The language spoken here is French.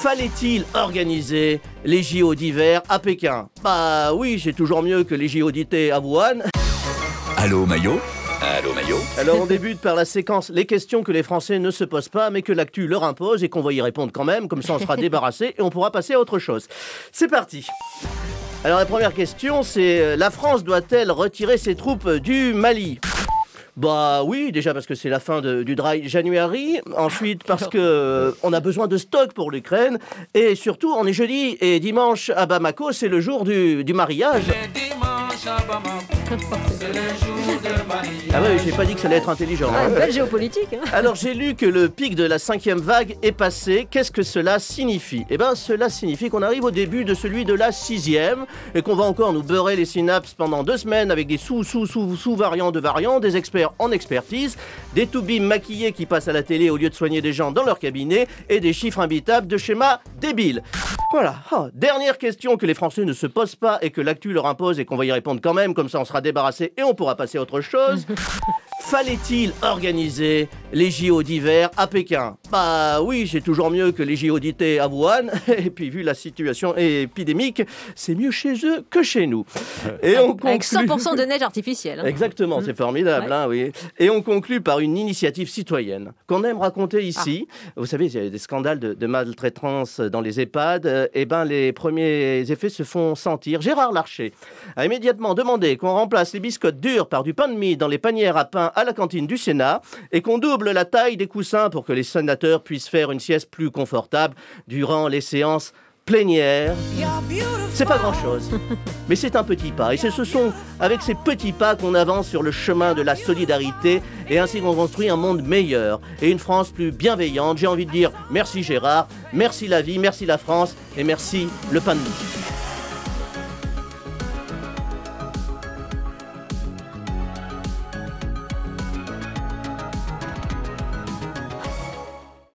Fallait-il organiser les JO d'hiver à Pékin? Bah oui, c'est toujours mieux que les JO d'été à Wuhan. Allô Maillot? Allô Maillot? Alors on débute par la séquence les questions que les Français ne se posent pas mais que l'actu leur impose et qu'on va y répondre quand même, comme ça on sera débarrassé et on pourra passer à autre chose. C'est parti. Alors la première question c'est la France doit-elle retirer ses troupes du Mali? Bah oui, déjà parce que c'est la fin du Dry January, ensuite parce que on a besoin de stock pour l'Ukraine, et surtout on est jeudi et dimanche à Bamako c'est le jour du mariage. Ah ouais, j'ai pas dit que ça allait être intelligent. Ah, une belle géopolitique. Alors j'ai lu que le pic de la 5e vague est passé. Qu'est-ce que cela signifie? Eh bien cela signifie qu'on arrive au début de celui de la 6e et qu'on va encore nous beurrer les synapses pendant 2 semaines avec des sous-variants de variants, des experts en expertise, des toubibs maquillés qui passent à la télé au lieu de soigner des gens dans leur cabinet et des chiffres imbitables de schémas débiles. Voilà. Oh, dernière question que les Français ne se posent pas et que l'actu leur impose et qu'on va y répondre quand même, comme ça on sera débarrassé et on pourra passer à autre chose. Fallait-il organiser les JO d'hiver à Pékin? Bah oui, c'est toujours mieux que les JO d'été à Wuhan. Et puis vu la situation épidémique, c'est mieux chez eux que chez nous. Et on conclut... Avec 100% de neige artificielle. Hein. Exactement, c'est formidable, Ouais. hein, oui. Et on conclut par une initiative citoyenne qu'on aime raconter ici. Vous savez, il y a des scandales de maltraitance dans les EHPAD. Eh ben, les premiers effets se font sentir. Gérard Larcher a immédiatement demandé qu'on remplace les biscottes dures par du pain de mie dans les panières à pain à la cantine du Sénat et qu'on double la taille des coussins pour que les sénateurs puissent faire une sieste plus confortable durant les séances plénières. C'est pas grand-chose, mais c'est un petit pas. Et ce sont avec ces petits pas qu'on avance sur le chemin de la solidarité et ainsi qu'on construit un monde meilleur et une France plus bienveillante. J'ai envie de dire merci Gérard, merci la vie, merci la France et merci le pain de mie.